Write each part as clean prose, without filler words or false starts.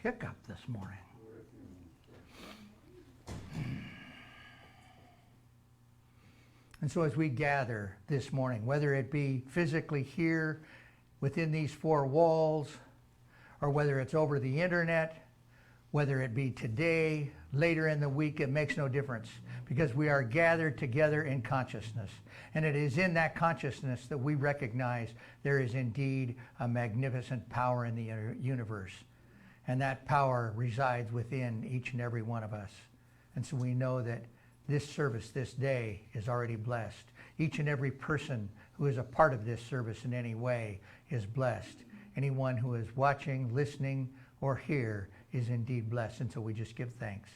hiccup this morning. And so as we gather this morning, whether it be physically here within these four walls, or whether it's over the internet, whether it be today, later in the week, it makes no difference, because we are gathered together in consciousness. And it is in that consciousness that we recognize there is indeed a magnificent power in the universe. And that power resides within each and every one of us. And so we know that this service this day is already blessed. Each and every person who is a part of this service in any way is blessed. Anyone who is watching, listening, or here is indeed blessed. And so we just give thanks.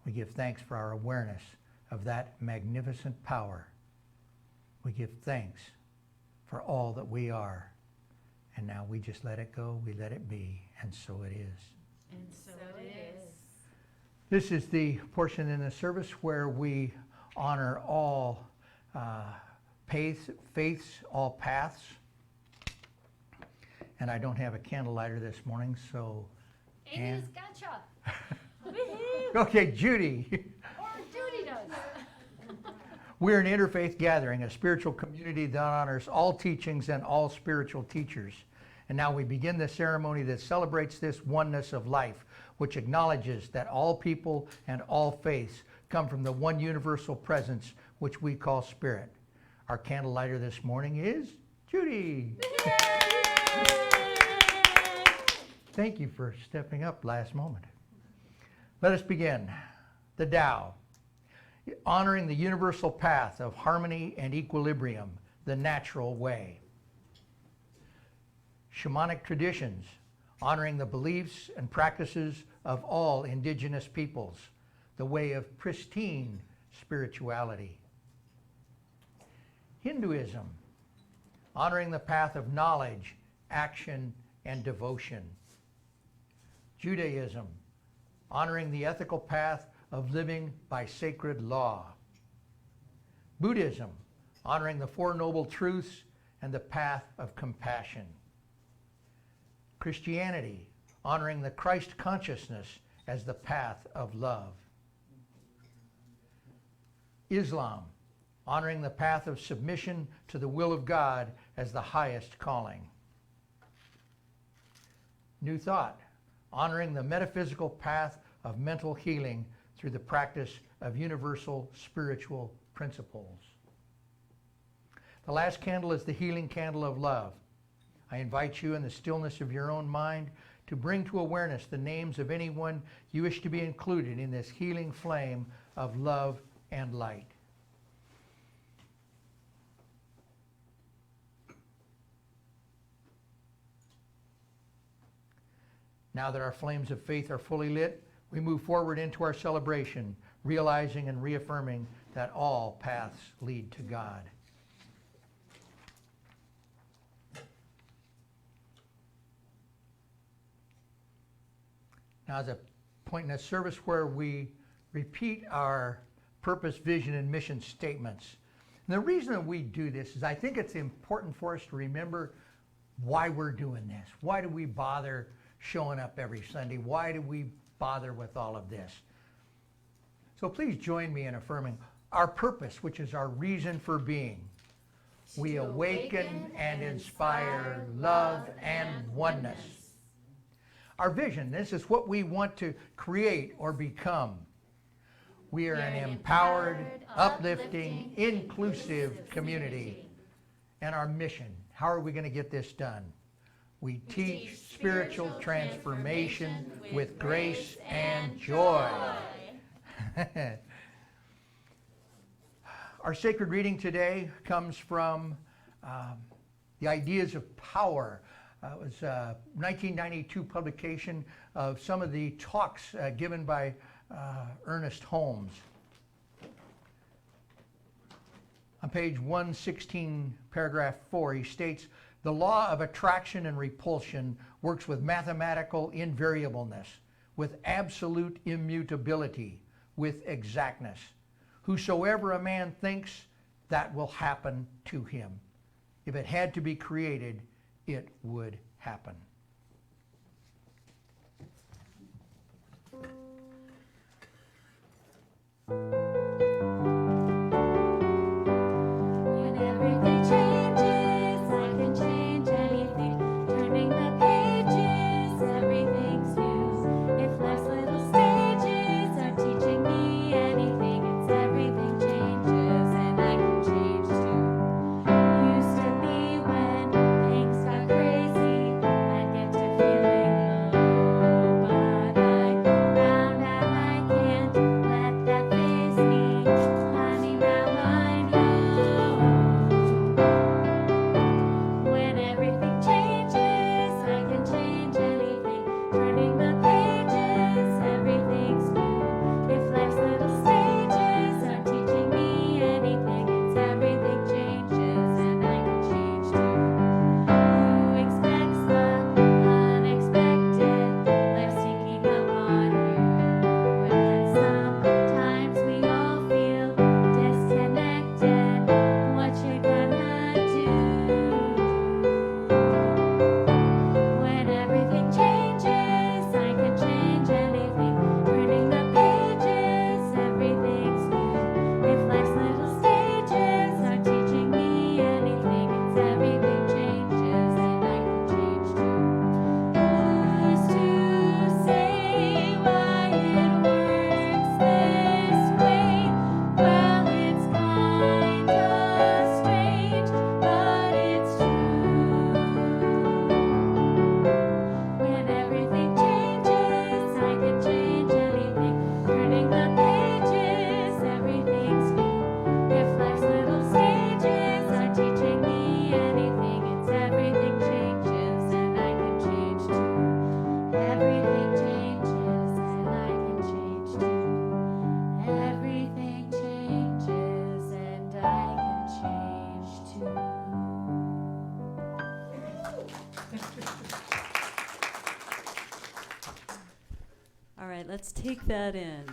We give thanks for our awareness of that magnificent power. We give thanks for all that we are. And now we just let it go, we let it be, and so it is. And so it is. This is the portion in the service where we honor all faiths, all paths. And I don't have a candle lighter this morning, so... Amy's gotcha. Okay, Judy. Or Judy does. We're an interfaith gathering, a spiritual community that honors all teachings and all spiritual teachers. And now we begin the ceremony that celebrates this oneness of life, which acknowledges that all people and all faiths come from the one universal presence, which we call Spirit. Our candle lighter this morning is Judy. Thank you for stepping up last moment. Let us begin. The Tao, honoring the universal path of harmony and equilibrium, the natural way. Shamanic traditions, honoring the beliefs and practices of all indigenous peoples, the way of pristine spirituality. Hinduism, honoring the path of knowledge, action, and devotion. Judaism, honoring the ethical path of living by sacred law. Buddhism, honoring the Four Noble Truths and the path of compassion. Christianity, honoring the Christ consciousness as the path of love. Islam, honoring the path of submission to the will of God as the highest calling. New Thought, honoring the metaphysical path of mental healing through the practice of universal spiritual principles. The last candle is the healing candle of love. I invite you in the stillness of your own mind to bring to awareness the names of anyone you wish to be included in this healing flame of love and light. Now that our flames of faith are fully lit, we move forward into our celebration, realizing and reaffirming that all paths lead to God. Now is a point in the service where we repeat our purpose, vision, and mission statements. And the reason that we do this is I think it's important for us to remember why we're doing this. Why do we bother showing up every Sunday? Why do we bother with all of this? So please join me in affirming our purpose, which is our reason for being. We awaken and inspire love and oneness. Our vision, this is what we want to create or become. We are an empowered, uplifting, inclusive community. And our mission, how are we going to get this done? We teach spiritual transformation with grace and joy. Our sacred reading today comes from the Ideas of Power. It was a 1992 publication of some of the talks given by Ernest Holmes. On page 116, paragraph 4, he states, "The law of attraction and repulsion works with mathematical invariableness, with absolute immutability, with exactness. Whosoever a man thinks, that will happen to him. If it had to be created, it would happen." When everything changes, I can change anything. Turning the pages, everything's new. If life's little stages are teaching me anything, it's everything changes and I can change too. Used to be when things got crazy, I'd get to feeling low, but I found out I can't let that face me. Honey, now I know. When everything changes, I can change anything. Turning the pages, everything's new. If life's little stages are teaching me anything, it's everything changes and I can change too. Who expects the unexpected? Life's sneaking up on you. And sometimes we all feel disconnected. What you gonna do? When everything changes, I can change anything. Turning the pages, everything's new. If life's little stages are teaching me anything, it's everything changes and I can change too. Who's to say why it works this way? Well, it's kinda strange, but it's true. When everything changes, I can change anything. Turning the pages, everything's new. If life's little stages are teaching me anything, it's everything changes and I can change too. Everything changes and I can change too. Everything changes and I can change too. All right, let's take that in.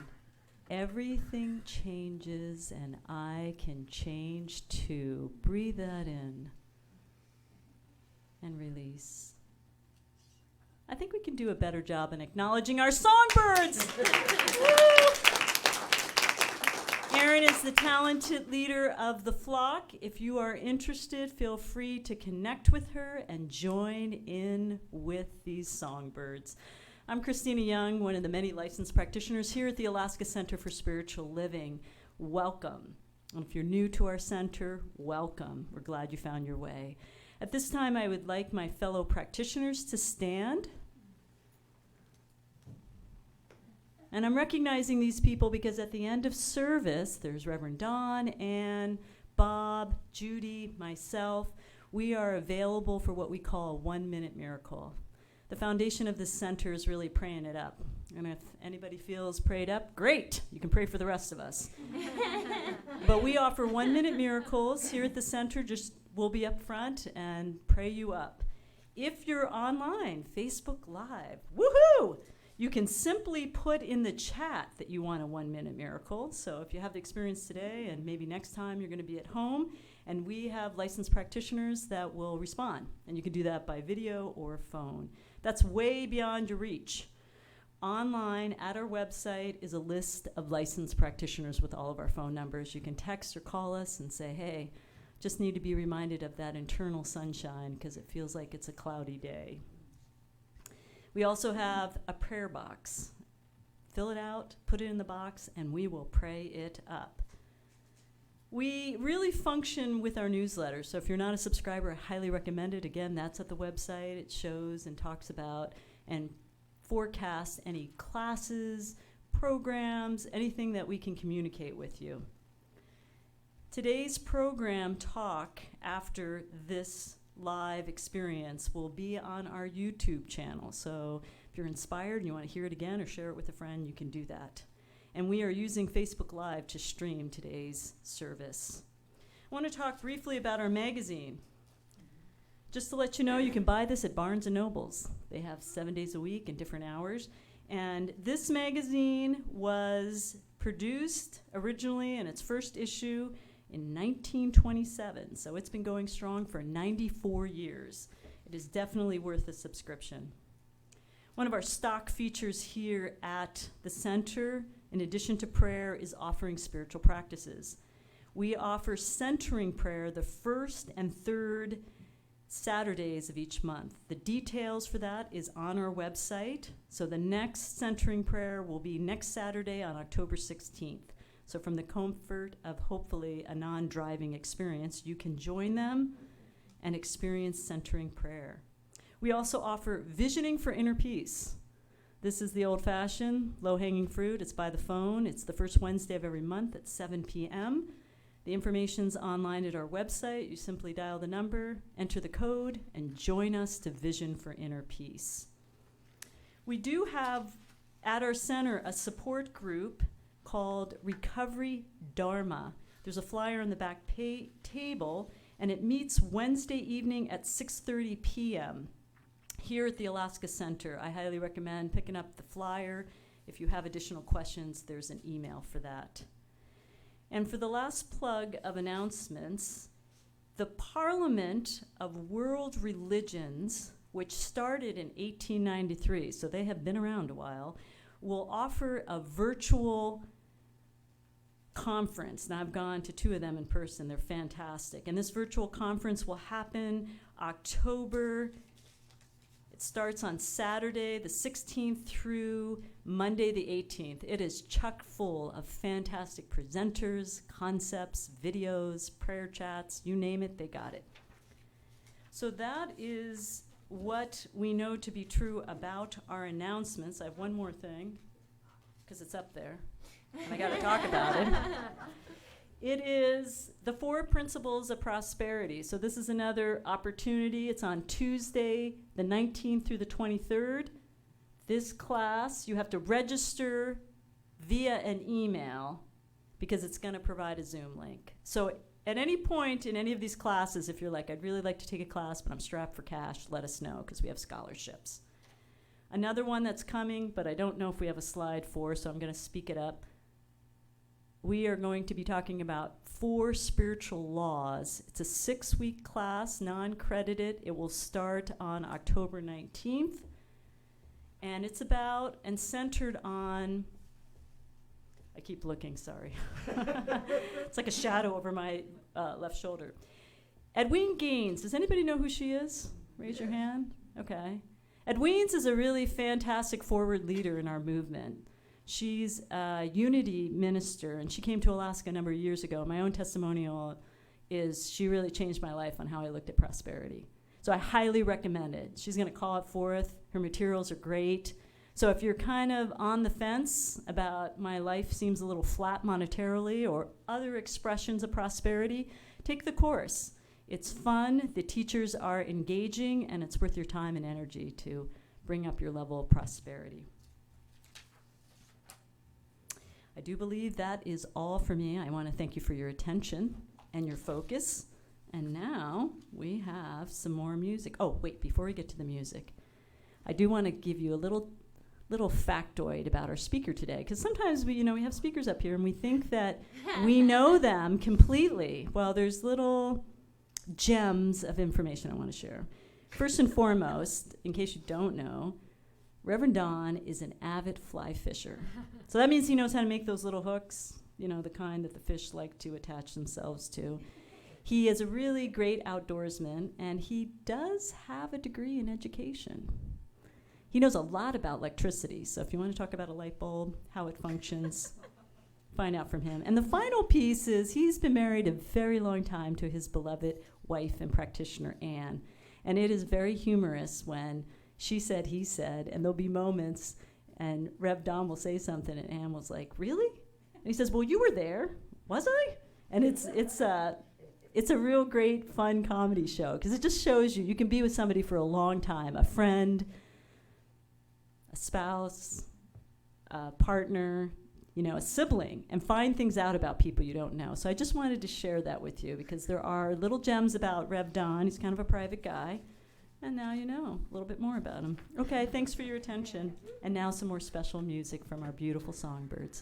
Everything changes and I can change too. Breathe that in and release. I think we can do a better job in acknowledging our songbirds. Woo! Erin is the talented leader of the flock. If you are interested, feel free to connect with her and join in with these songbirds. I'm Christina Young, one of the many licensed practitioners here at the Alaska Center for Spiritual Living. Welcome. And if you're new to our center, welcome. We're glad you found your way. At this time, I would like my fellow practitioners to stand. And I'm recognizing these people because at the end of service, there's Reverend Don, Ann, Bob, Judy, myself. We are available for what we call a 1-minute miracle. The foundation of this center is really praying it up. And if anybody feels prayed up, great. You can pray for the rest of us. But we offer 1-minute miracles here at the center. Just we'll be up front and pray you up. If you're online, Facebook Live, woohoo! You can simply put in the chat that you want a 1-minute miracle. So if you have the experience today and maybe next time you're going to be at home, and we have licensed practitioners that will respond. And you can do that by video or phone. That's way beyond your reach. Online at our website is a list of licensed practitioners with all of our phone numbers. You can text or call us and say, hey, just need to be reminded of that internal sunshine because it feels like it's a cloudy day. We also have a prayer box. Fill it out, put it in the box, and we will pray it up. We really function with our newsletter, so if you're not a subscriber, I highly recommend it. Again, that's at the website. It shows and talks about and forecasts any classes, programs, anything that we can communicate with you. Today's program talk after this live experience will be on our YouTube channel. So if you're inspired and you want to hear it again or share it with a friend, you can do that. And we are using Facebook Live to stream today's service. I want to talk briefly about our magazine. Just to let you know, you can buy this at Barnes & Nobles. They have 7 days a week and different hours. And this magazine was produced originally in its first issue in 1927. So it's been going strong for 94 years. It is definitely worth a subscription. One of our stock features here at the center in addition to prayer, is offering spiritual practices. We offer centering prayer the first and third Saturdays of each month. The details for that is on our website. So the next centering prayer will be next Saturday on October 16th. So from the comfort of hopefully a non-driving experience, you can join them and experience centering prayer. We also offer visioning for inner peace. This is the old-fashioned, low-hanging fruit. It's by the phone. It's the first Wednesday of every month at 7 p.m. The information's online at our website. You simply dial the number, enter the code, and join us to vision for inner peace. We do have at our center a support group called Recovery Dharma. There's a flyer on the back table, and it meets Wednesday evening at 6:30 p.m. here at the Alaska Center. I highly recommend picking up the flyer. If you have additional questions, there's an email for that. And for the last plug of announcements, the Parliament of World Religions, which started in 1893, so they have been around a while, will offer a virtual conference. Now, I've gone to 2 of them in person. They're fantastic. And this virtual conference will happen October. It starts on Saturday, the 16th, through Monday, the 18th. It is chock full of fantastic presenters, concepts, videos, prayer chats, you name it, they got it. So that is what we know to be true about our announcements. I have one more thing, because it's up there, and I got to talk about it. It is the 4 principles of prosperity. So this is another opportunity. It's on Tuesday, the 19th through the 23rd. This class, you have to register via an email because it's going to provide a Zoom link. So at any point in any of these classes, if you're like, I'd really like to take a class, but I'm strapped for cash, let us know because we have scholarships. Another one that's coming, but I don't know if we have a slide for, so I'm going to speak it up. We are going to be talking about 4 spiritual laws. It's a 6-week class, non-credited. It will start on October 19th. And it's about and centered on, I keep looking, sorry. It's like a shadow over my left shoulder. Edwin Gaines, does anybody know who she is? Raise your hand. Okay. Edwin is a really fantastic forward leader in our movement. She's a unity minister, and she came to Alaska a number of years ago. My own testimonial is she really changed my life on how I looked at prosperity. So I highly recommend it. She's going to call it forth. Her materials are great. So if you're kind of on the fence about my life seems a little flat monetarily or other expressions of prosperity, take the course. It's fun, the teachers are engaging, and it's worth your time and energy to bring up your level of prosperity. I do believe that is all for me. I want to thank you for your attention and your focus. And now we have some more music. Oh, wait, before we get to the music, I do want to give you a little factoid about our speaker today, because sometimes we have speakers up here and we think that we know them completely. Well, there's little gems of information I want to share. First and foremost, in case you don't know, Reverend Don is an avid fly fisher. So that means he knows how to make those little hooks, the kind that the fish like to attach themselves to. He is a really great outdoorsman, and he does have a degree in education. He knows a lot about electricity, so if you want to talk about a light bulb, how it functions, find out from him. And the final piece is he's been married a very long time to his beloved wife and practitioner, Anne. And it is very humorous when she said, he said, and there'll be moments, and Rev Don will say something, and Anne was like, really? And he says, well, you were there, was I? And it's a real great, fun comedy show, because it just shows you can be with somebody for a long time, a friend, a spouse, a partner, a sibling, and find things out about people you don't know. So I just wanted to share that with you, because there are little gems about Rev Don. He's kind of a private guy. And now you know a little bit more about him. Okay, thanks for your attention. And now some more special music from our beautiful songbirds.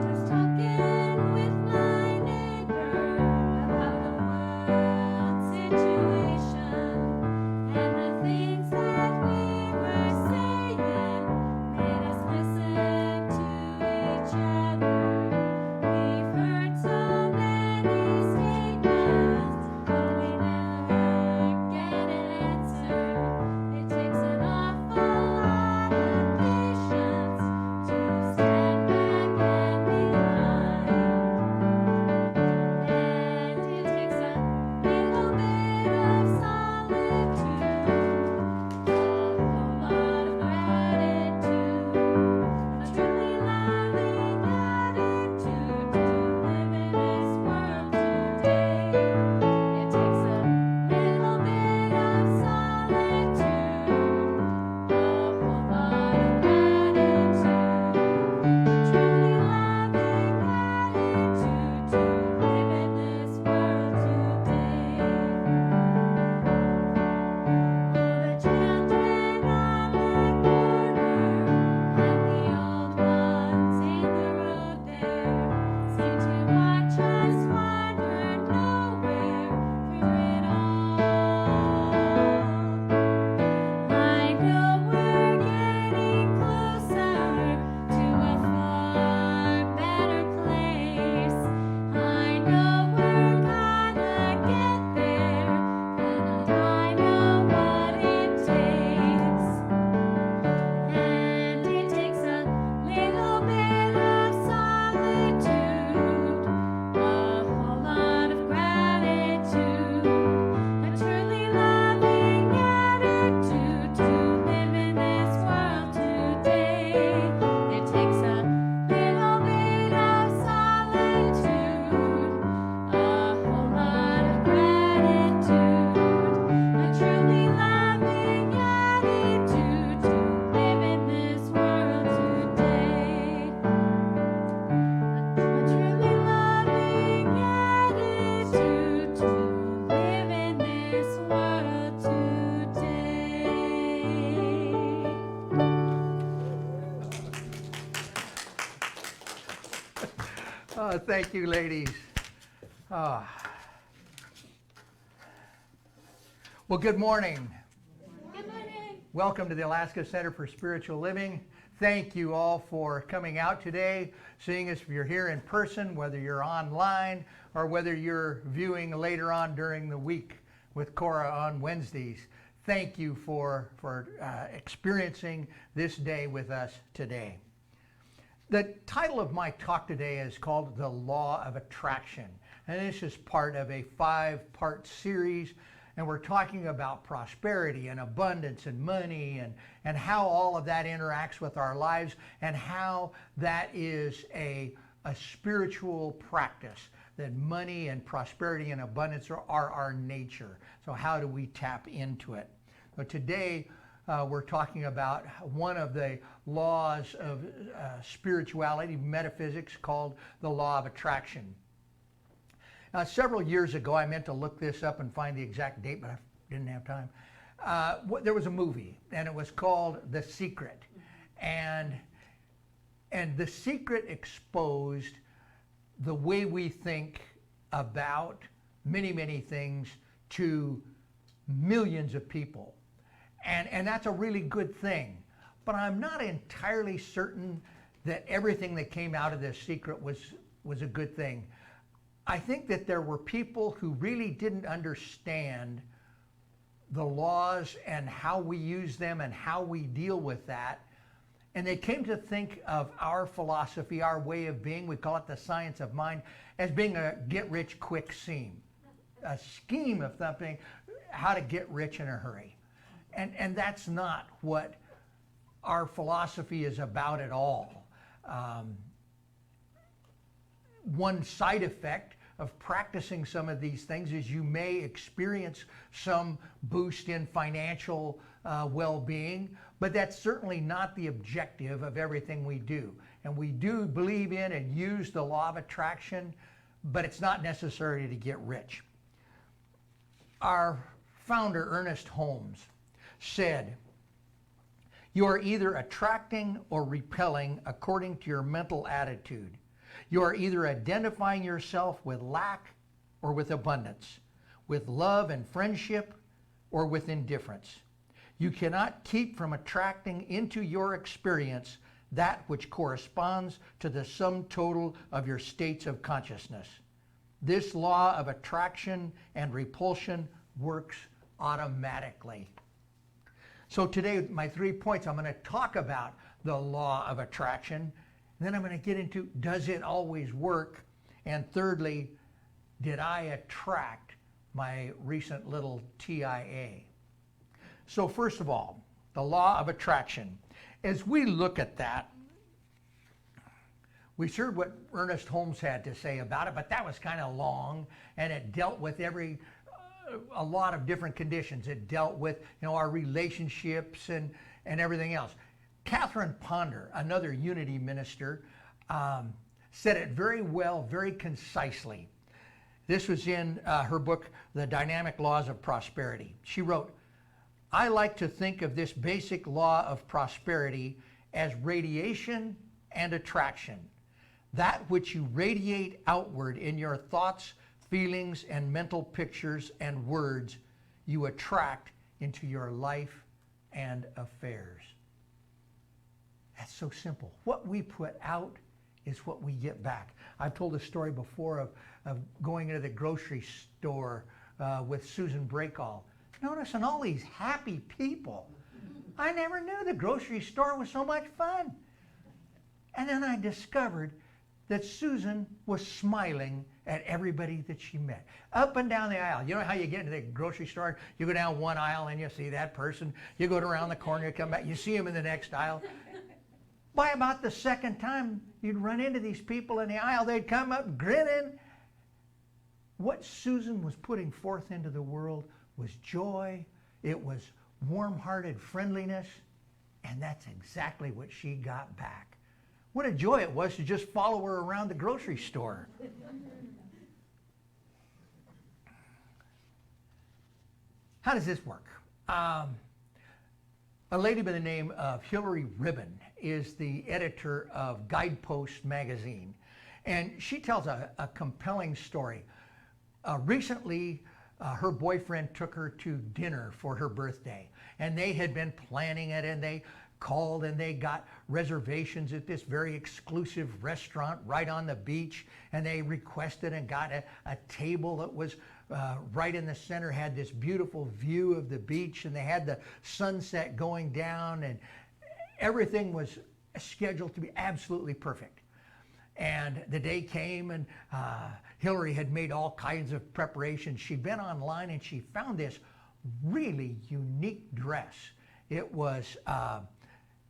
Just talking with my neighbor about Oh, thank you, ladies. Ah. Well, good morning. Good morning. Welcome to the Alaska Center for Spiritual Living. Thank you all for coming out today, seeing us if you're here in person, whether you're online or whether you're viewing later on during the week with Cora on Wednesdays. Thank you for experiencing this day with us today. The title of my talk today is called The Law of Attraction, and this is part of a 5-part series, and we're talking about prosperity and abundance and money and how all of that interacts with our lives and how that is a spiritual practice, that money and prosperity and abundance are our nature. So how do we tap into it? So today we're talking about one of the laws of spirituality, metaphysics, called the law of attraction. Now, several years ago, I meant to look this up and find the exact date, but I didn't have time. There was a movie, and it was called The Secret. And The Secret exposed the way we think about many, many things to millions of people. And that's a really good thing. But I'm not entirely certain that everything that came out of this secret was a good thing. I think that there were people who really didn't understand the laws and how we use them and how we deal with that. And they came to think of our philosophy, our way of being, we call it the science of mind, as being a get-rich-quick scheme. A scheme of something, how to get rich in a hurry. And that's not what our philosophy is about at all. One side effect of practicing some of these things is you may experience some boost in financial well-being, but that's certainly not the objective of everything we do. And we do believe in and use the law of attraction, but it's not necessary to get rich. Our founder, Ernest Holmes, said, "You are either attracting or repelling according to your mental attitude. You are either identifying yourself with lack or with abundance, with love and friendship or with indifference. You cannot keep from attracting into your experience that which corresponds to the sum total of your states of consciousness. This law of attraction and repulsion works automatically." So today, my 3 points, I'm going to talk about the law of attraction. Then I'm going to get into, does it always work? And thirdly, did I attract my recent little TIA? So first of all, the law of attraction. As we look at that, we heard what Ernest Holmes had to say about it, but that was kind of long, and it dealt with a lot of different conditions. It dealt with, our relationships and everything else. Catherine Ponder, another Unity minister, said it very well, very concisely. This was in her book, The Dynamic Laws of Prosperity. She wrote, "I like to think of this basic law of prosperity as radiation and attraction. That which you radiate outward in your thoughts, feelings, and mental pictures and words, you attract into your life and affairs." That's so simple. What we put out is what we get back. I've told a story before of going into the grocery store with Susan Breakall, noticing all these happy people. I never knew the grocery store was so much fun. And then I discovered that Susan was smiling at everybody that she met. Up and down the aisle. You know how you get into the grocery store, you go down one aisle and you see that person. You go around the corner, you come back, you see them in the next aisle. By about the second time you'd run into these people in the aisle, they'd come up grinning. What Susan was putting forth into the world was joy. It was warm-hearted friendliness. And that's exactly what she got back. What a joy it was to just follow her around the grocery store. How does this work? A lady by the name of Hillary Ribbon is the editor of Guidepost magazine. And she tells a compelling story. Recently, her boyfriend took her to dinner for her birthday, and they had been planning it, and they called and they got reservations at this very exclusive restaurant right on the beach, and they requested and got a table that was right in the center, had this beautiful view of the beach, and they had the sunset going down, and everything was scheduled to be absolutely perfect. And the day came, and Hillary had made all kinds of preparations. She'd been online and she found this really unique dress. It was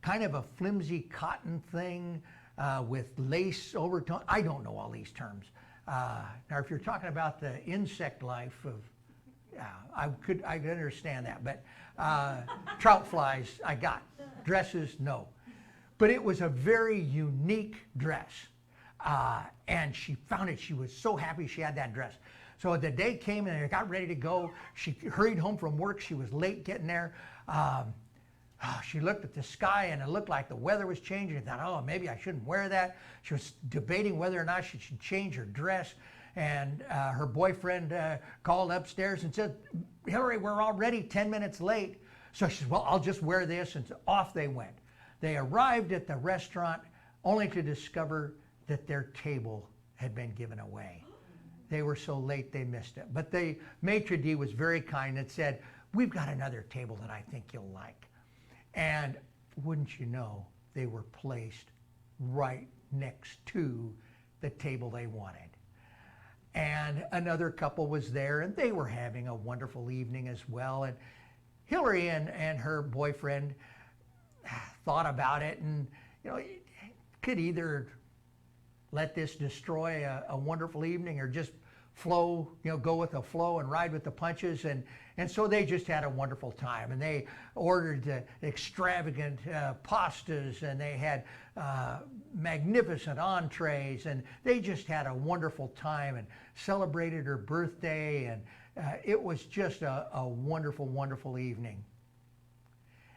kind of a flimsy cotton thing with lace overtone. I don't know all these terms. Now, if you're talking about the insect life of, I could understand that, but trout flies, I got. Dresses, no. But it was a very unique dress. And she found it. She was so happy she had that dress. So the day came and they got ready to go. She hurried home from work. She was late getting there. She looked at the sky and it looked like the weather was changing. And thought, oh, maybe I shouldn't wear that. She was debating whether or not she should change her dress. And her boyfriend called upstairs and said, Hillary, we're already 10 minutes late. So she said, well, I'll just wear this. And so off they went. They arrived at the restaurant only to discover that their table had been given away. They were so late they missed it. But the maitre d' was very kind and said, we've got another table that I think you'll like. And wouldn't you know, they were placed right next to the table they wanted. And another couple was there and they were having a wonderful evening as well. And Hillary and her boyfriend thought about it, and could either let this destroy a wonderful evening or just flow, go with the flow and ride with the punches. And so they just had a wonderful time. And they ordered extravagant pastas, and they had magnificent entrees, and they just had a wonderful time and celebrated her birthday. And it was just a wonderful, wonderful evening.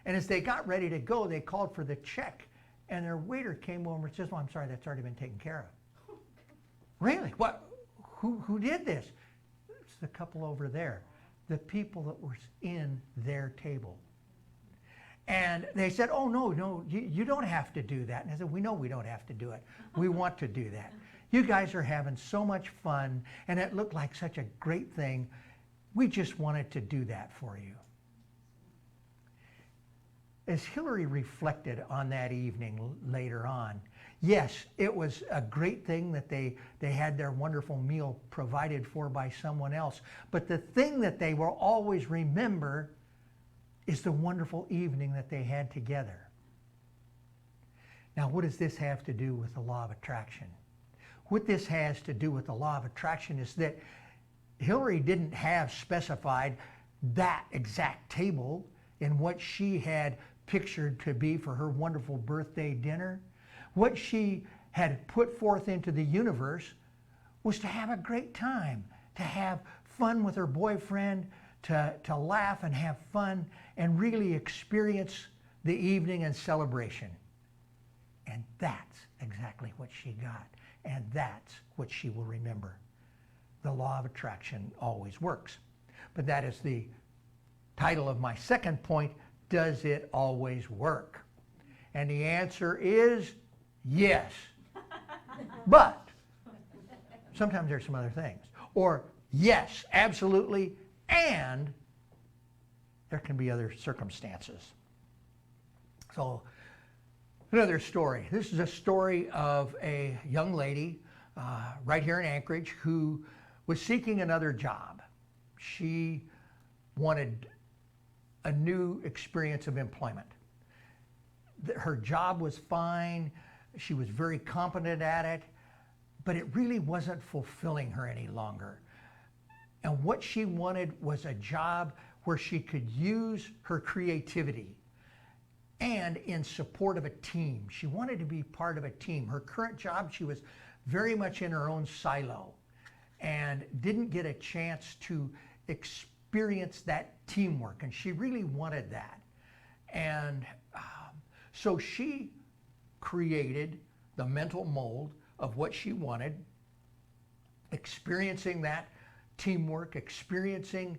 And as they got ready to go, they called for the check. And their waiter came over and says, well, I'm sorry, that's already been taken care of. Really? What? Who did this? It's the couple over there. The people that were in their table. And they said, oh, no, you don't have to do that. And I said, we know we don't have to do it. We want to do that. You guys are having so much fun, and it looked like such a great thing. We just wanted to do that for you. As Hillary reflected on that evening later on, yes, it was a great thing that they had their wonderful meal provided for by someone else. But the thing that they will always remember is the wonderful evening that they had together. Now, what does this have to do with the law of attraction? What this has to do with the law of attraction is that Hillary didn't have specified that exact table in what she had pictured to be for her wonderful birthday dinner. What she had put forth into the universe was to have a great time, to have fun with her boyfriend, to laugh and have fun and really experience the evening and celebration. And that's exactly what she got. And that's what she will remember. The law of attraction always works. But that is the title of my second point. Does it always work? And the answer is yes. But sometimes there's some other things. Or yes, absolutely, and there can be other circumstances. So another story. This is a story of a young lady right here in Anchorage who was seeking another job. She wanted a new experience of employment. Her job was fine. She was very competent at it, but it really wasn't fulfilling her any longer. And what she wanted was a job where she could use her creativity and in support of a team. She wanted to be part of a team. Her current job, she was very much in her own silo and didn't get a chance to experience that teamwork, and she really wanted that. And so she created the mental mold of what she wanted, experiencing that teamwork, experiencing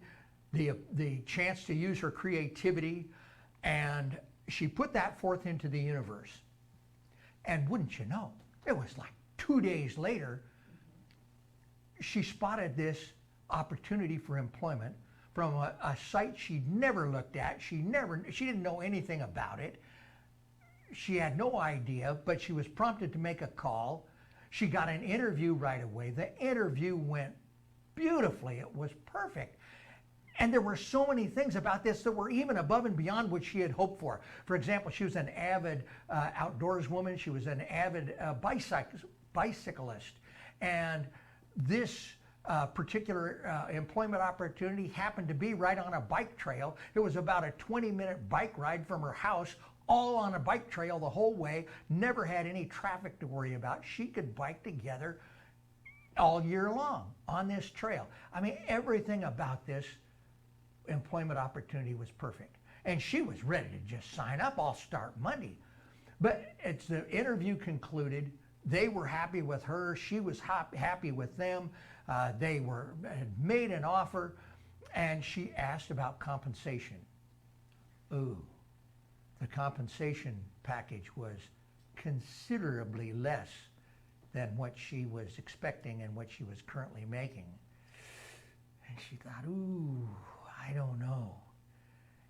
the chance to use her creativity, and she put that forth into the universe. And wouldn't you know, it was like 2 days later, she spotted this opportunity for employment from a site she'd never looked at. She didn't know anything about it. She had no idea, but she was prompted to make a call. She got an interview right away. The interview went beautifully. It was perfect. And there were so many things about this that were even above and beyond what she had hoped for. For example, she was an avid outdoors woman. She was an avid bicyclist. And this particular employment opportunity happened to be right on a bike trail. It was about a 20-minute bike ride from her house, all on a bike trail the whole way, never had any traffic to worry about. She could bike together all year long on this trail. I mean, everything about this employment opportunity was perfect. And she was ready to just sign up. I'll start Monday. But as the interview concluded, they were happy with her. She was happy with them. They had made an offer, and she asked about compensation. Ooh, the compensation package was considerably less than what she was expecting and what she was currently making. And she thought, ooh, I don't know.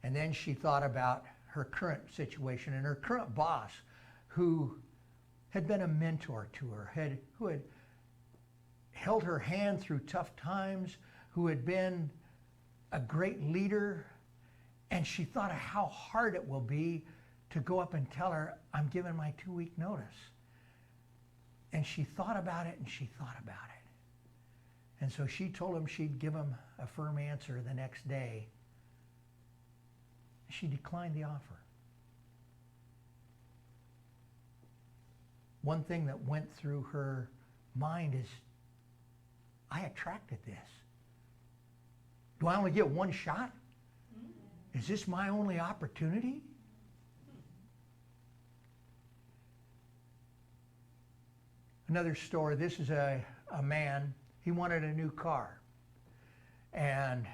And then she thought about her current situation and her current boss, who had been a mentor to her, who had held her hand through tough times, who had been a great leader. And she thought of how hard it will be to go up and tell her, I'm giving my 2-week notice. And she thought about it and she thought about it. And so she told him she'd give him a firm answer the next day. She declined the offer. One thing that went through her mind is, I attracted this. Do I only get one shot? Is this my only opportunity? Another story, this is a man. He wanted a new car, and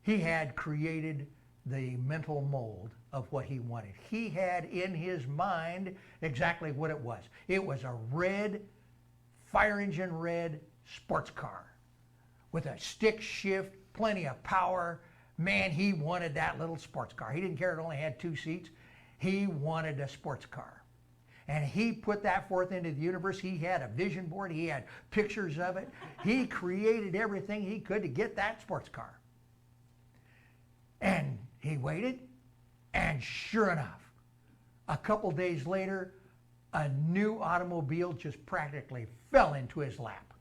he had created the mental mold of what he wanted. He had in his mind exactly what it was. It was a red, fire engine red sports car with a stick shift, plenty of power. Man, he wanted that little sports car. He didn't care it only had 2 seats. He wanted a sports car. And he put that forth into the universe. He had a vision board. He had pictures of it. He created everything he could to get that sports car. And he waited, and sure enough, a couple days later, a new automobile just practically fell into his lap.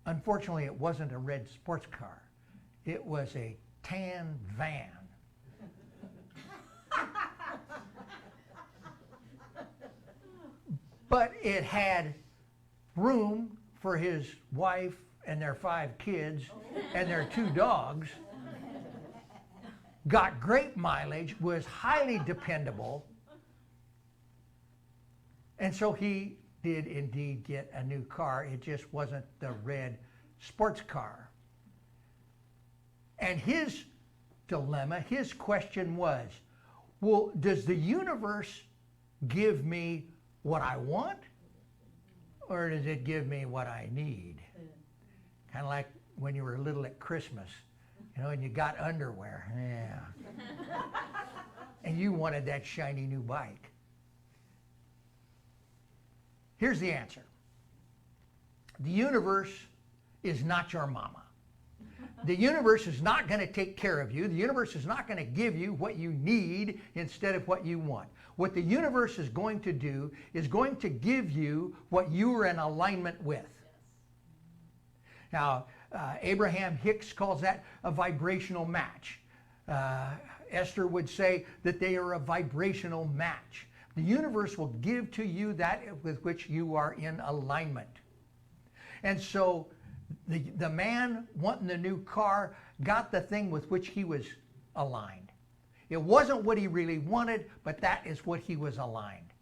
Unfortunately, it wasn't a red sports car. It was a tan van. But it had room for his wife and their 5 kids and their 2 dogs. Got great mileage, was highly dependable. And so he did indeed get a new car. It just wasn't the red sports car. And his dilemma, his question was, well, does the universe give me what I want, or does it give me what I need? Kind of like when you were little at Christmas, you know, and you got underwear. Yeah. And you wanted that shiny new bike. Here's the answer. The universe is not your mama. The universe is not going to take care of you. The universe is not going to give you what you need instead of what you want. What the universe is going to do is going to give you what you are in alignment with. Now, Abraham Hicks calls that a vibrational match. Esther would say that they are a vibrational match. The universe will give to you that with which you are in alignment. And so the man wanting the new car got the thing with which he was aligned. It wasn't what he really wanted, but that is what he was aligned.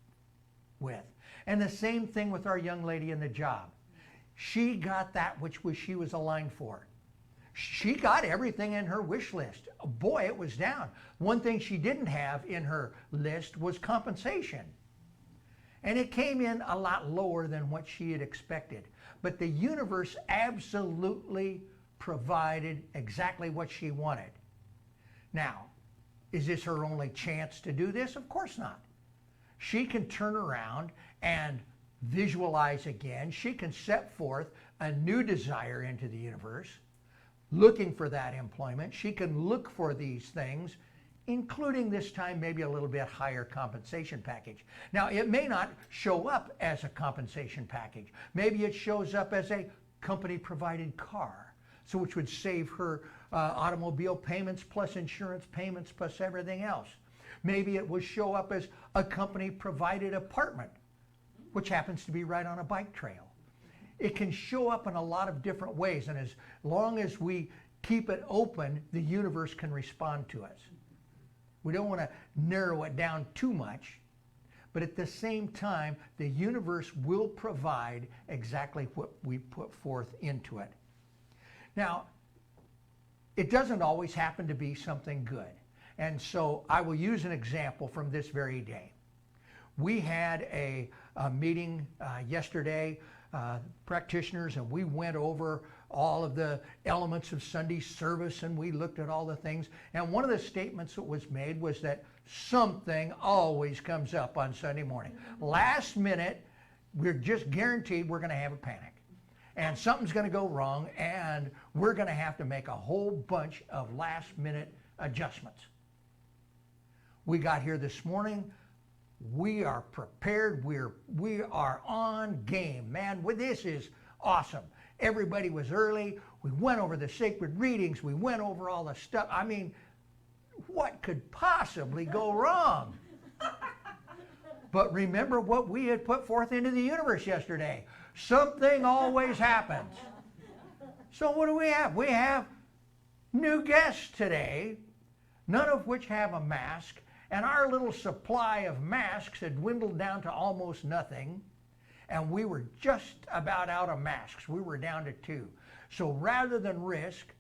with. And the same thing with our young lady in the job. She got that which she was aligned for. She got everything in her wish list. Boy, it was down. One thing she didn't have in her list was compensation. And it came in a lot lower than what she had expected. But the universe absolutely provided exactly what she wanted. Now, is this her only chance to do this? Of course not. She can turn around and visualize again. She can set forth a new desire into the universe, looking for that employment. She can look for these things, including this time maybe a little bit higher compensation package. Now, it may not show up as a compensation package. Maybe it shows up as a company-provided car, so which would save her automobile payments plus insurance payments plus everything else. Maybe it will show up as a company-provided apartment, which happens to be right on a bike trail. It can show up in a lot of different ways, and as long as we keep it open, the universe can respond to us. We don't want to narrow it down too much, but at the same time, the universe will provide exactly what we put forth into it. Now, it doesn't always happen to be something good. And so I will use an example from this very day. We had a meeting yesterday, practitioners, and we went over all of the elements of Sunday service, and we looked at all the things. And one of the statements that was made was that something always comes up on Sunday morning. Last minute, we're just guaranteed we're going to have a panic. And something's going to go wrong, and we're going to have to make a whole bunch of last-minute adjustments. We got here this morning. We are prepared. We are on game, man. This is awesome. Everybody was early. We went over the sacred readings. We went over all the stuff. I mean, what could possibly go wrong? But remember what we had put forth into the universe yesterday. Something always happens. So what do we have? We have new guests today, none of which have a mask, and our little supply of masks had dwindled down to almost nothing, and we were just about out of masks. We were down to 2. So rather than risk,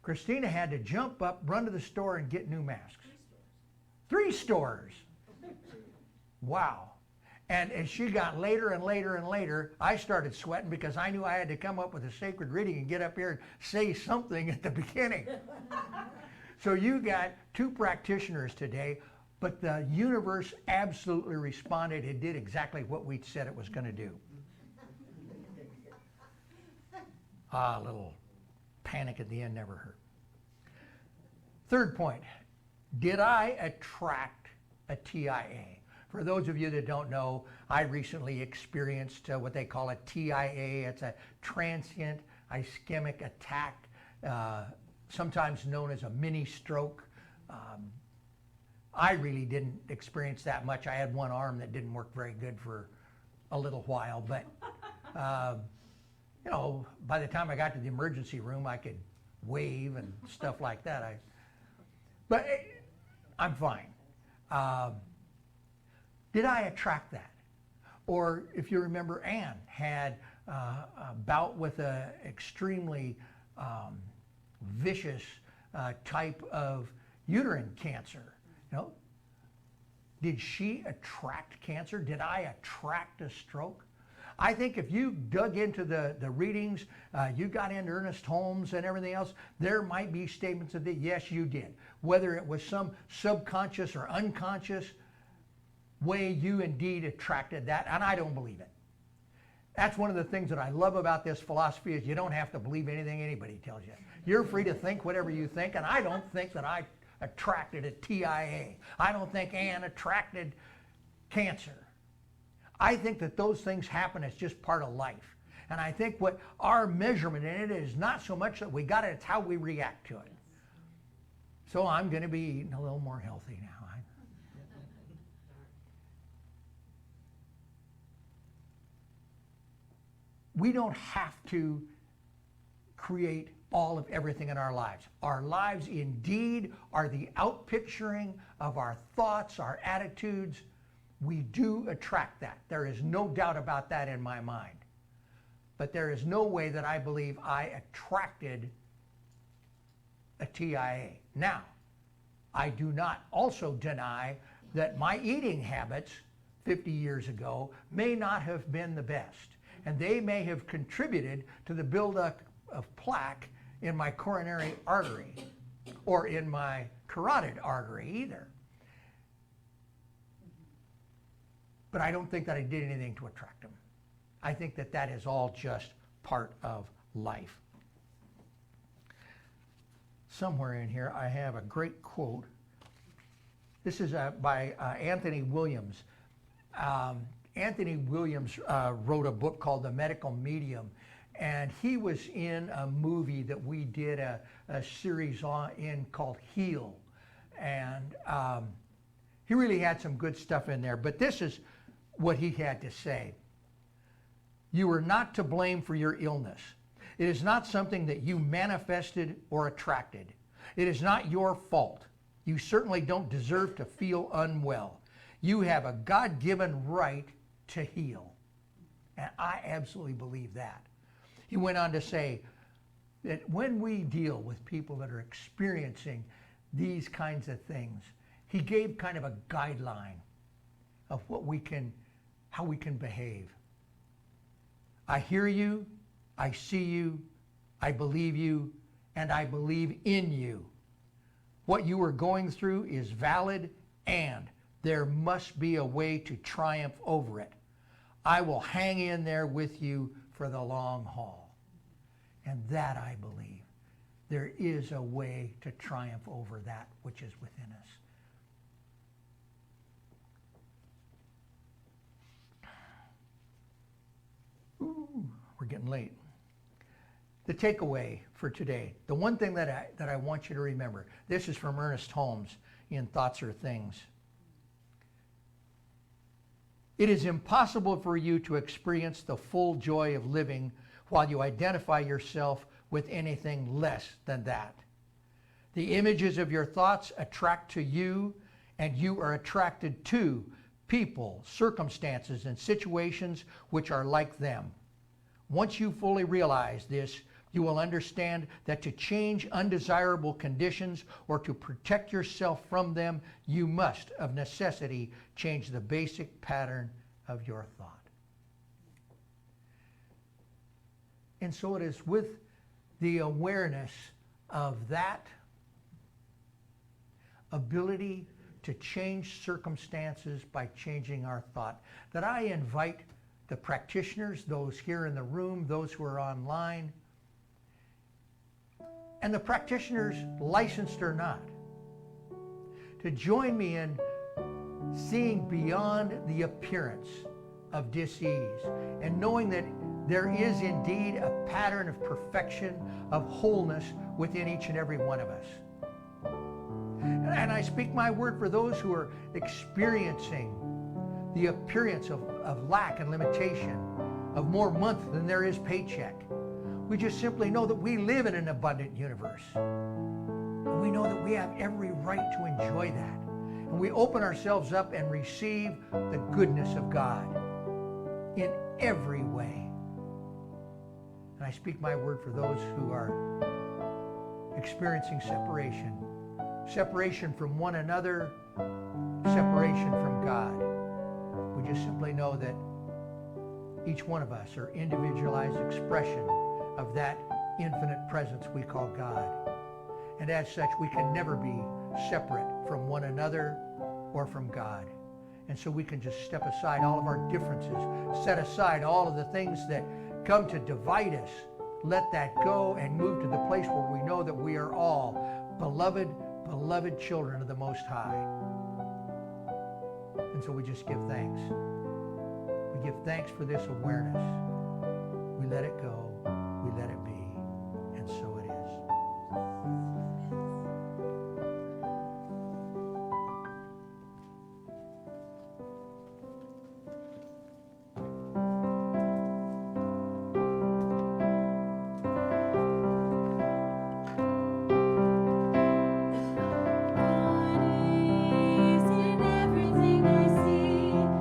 Christina had to jump up, run to the store, and get new masks. 3 stores. Wow. And as she got later and later and later, I started sweating because I knew I had to come up with a sacred reading and get up here and say something at the beginning. So you got 2 practitioners today, but the universe absolutely responded. It did exactly what we said it was going to do. A little panic at the end never hurt. Third point, did I attract a TIA? For those of you that don't know, I recently experienced what they call a TIA. It's a transient ischemic attack, sometimes known as a mini stroke. I really didn't experience that much. I had one arm that didn't work very good for a little while, but you know, by the time I got to the emergency room, I could wave and stuff like that. But I'm fine. Did I attract that? Or if you remember, Anne had a bout with an extremely vicious type of uterine cancer. You know, did she attract cancer? Did I attract a stroke? I think if you dug into the readings, you got into Ernest Holmes and everything else, there might be statements of that, yes, you did. Whether it was some subconscious or unconscious way, you indeed attracted that, and I don't believe it. That's one of the things that I love about this philosophy is you don't have to believe anything anybody tells you. You're free to think whatever you think, and I don't think that I attracted a TIA. I don't think Anne attracted cancer. I think that those things happen as just part of life. And I think what our measurement in it is not so much that we got it, it's how we react to it. So I'm going to be eating a little more healthy now. We don't have to create all of everything in our lives. Our lives indeed are the outpicturing of our thoughts, our attitudes, We do attract that. There is no doubt about that in my mind. But there is no way that I believe I attracted a TIA. Now, I do not also deny that my eating habits 50 years ago may not have been the best. And they may have contributed to the buildup of plaque in my coronary artery or in my carotid artery either. But I don't think that I did anything to attract them. I think that that is all just part of life. Somewhere in here I have a great quote. This is by Anthony Williams. Anthony Williams wrote a book called The Medical Medium, and he was in a movie that we did a series in called Heal. And he really had some good stuff in there, but this is what he had to say. You are not to blame for your illness. It is not something that you manifested or attracted. It is not your fault. You certainly don't deserve to feel unwell. You have a God-given right to heal. And I absolutely believe that. He went on to say that when we deal with people that are experiencing these kinds of things, he gave kind of a guideline of how we can behave. I hear you, I see you, I believe you, and I believe in you. What you are going through is valid, and there must be a way to triumph over it. I will hang in there with you for the long haul. And that I believe. There is a way to triumph over that which is within us. Ooh, we're getting late. The takeaway for today, the one thing that I want you to remember, this is from Ernest Holmes in Thoughts Are Things. It is impossible for you to experience the full joy of living while you identify yourself with anything less than that. The images of your thoughts attract to you, and you are attracted to people, circumstances, and situations which are like them. Once you fully realize this, you will understand that to change undesirable conditions or to protect yourself from them, you must, of necessity, change the basic pattern of your thought. And so it is with the awareness of that ability to change circumstances by changing our thought that I invite the practitioners, those here in the room, those who are online, and the practitioners, licensed or not, to join me in seeing beyond the appearance of dis-ease and knowing that there is indeed a pattern of perfection, of wholeness within each and every one of us. And I speak my word for those who are experiencing the appearance of lack and limitation, of more month than there is paycheck. We just simply know that we live in an abundant universe. And we know that we have every right to enjoy that. And we open ourselves up and receive the goodness of God in every way. And I speak my word for those who are experiencing separation. Separation from one another, separation from God. We just simply know that each one of us are individualized expression of that infinite presence we call God. And as such, we can never be separate from one another or from God. And so we can just step aside all of our differences, set aside all of the things that come to divide us, let that go and move to the place where we know that we are all beloved children of the Most High. And so we just give thanks. We give thanks for this awareness. We let it go. We let it be. And so it is. God is in everything I see.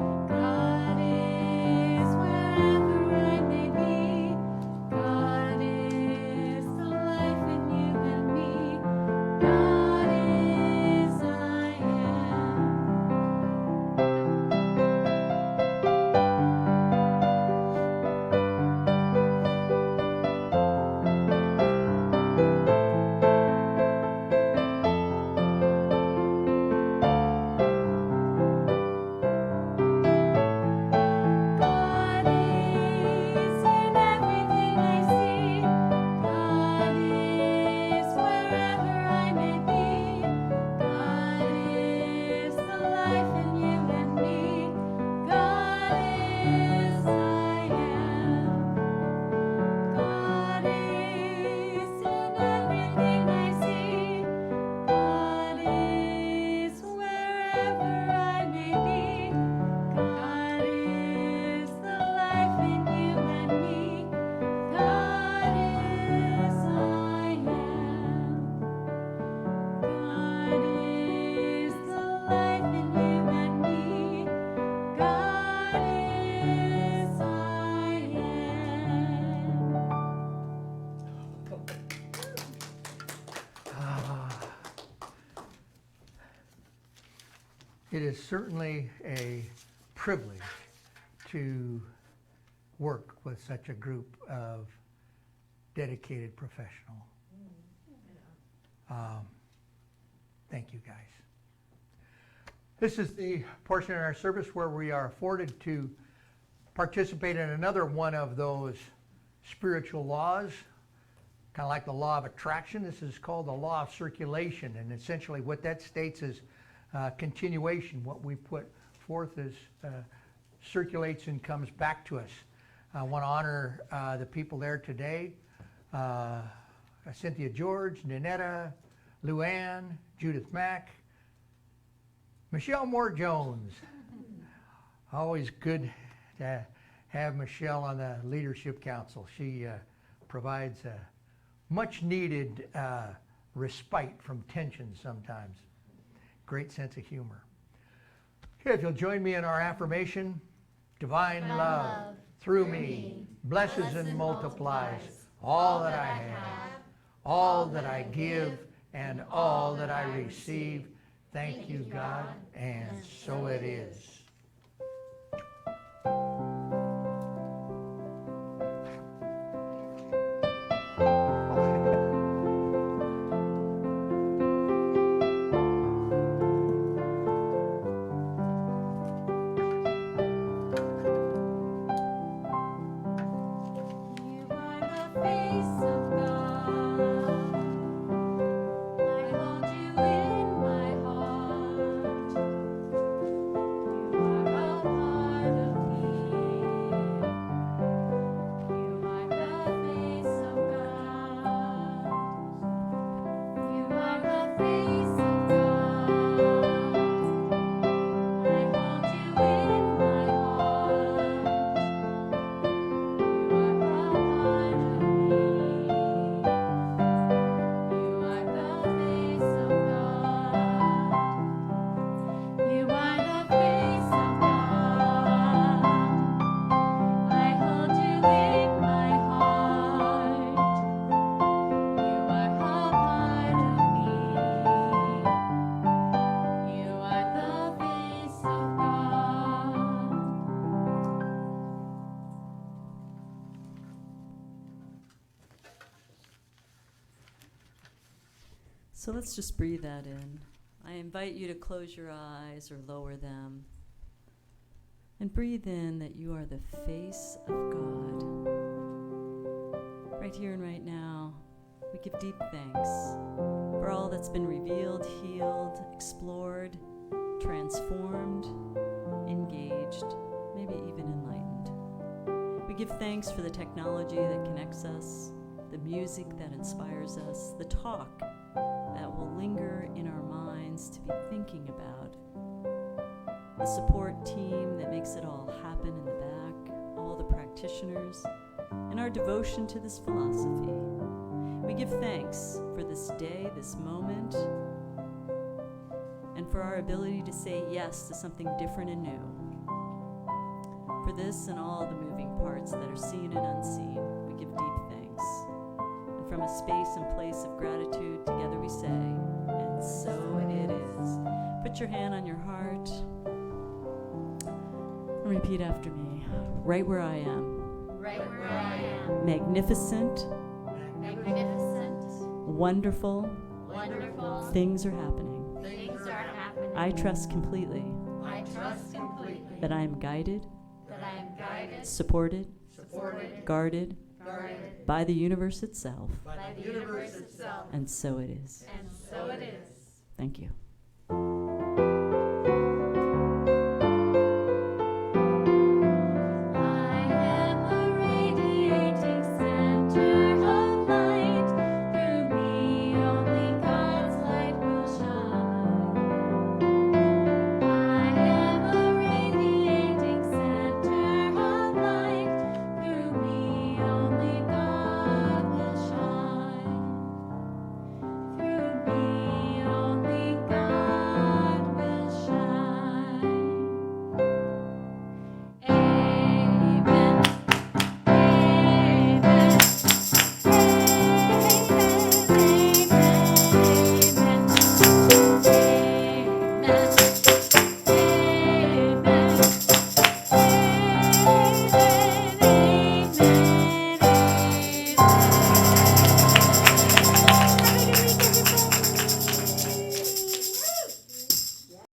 It is certainly a privilege to work with such a group of dedicated professionals. Thank you, guys. This is the portion of our service where we are afforded to participate in another one of those spiritual laws, kind of like the law of attraction. This is called the law of circulation, and essentially what that states is continuation. What we put forth is circulates and comes back to us. I want to honor the people there today. Cynthia George, Ninetta, Luann, Judith Mack, Michelle Moore-Jones. Always good to have Michelle on the Leadership Council. She provides a much needed respite from tension sometimes. Great sense of humor. Okay, if you'll join me in our affirmation. Divine love through me blesses and multiplies all that I have, all that I give, and all that I receive. Thank you, God, and so it is. So let's just breathe that in. I invite you to close your eyes or lower them. And breathe in that you are the face of God. Right here and right now, we give deep thanks for all that's been revealed, healed, explored, transformed, engaged, maybe even enlightened. We give thanks for the technology that connects us, the music that inspires us, the talk that will linger in our minds to be thinking about, the support team that makes it all happen in the back, all the practitioners, and our devotion to this philosophy. We give thanks for this day, this moment, and for our ability to say yes to something different and new. For this and all the moving parts that are seen and unseen, we give deep thanks. And from a space and place of gratitude, together we say, and so it is. Put your hand on your heart and repeat after me. Right where I am. Right where I am. Magnificent. Magnificent. Wonderful. Wonderful. Things are happening. Things are happening. I trust completely I trust completely that I am guided, that I am guided, supported, guarded guarded by the universe itself. by the universe itself. And so it is. And so it is. Thank you.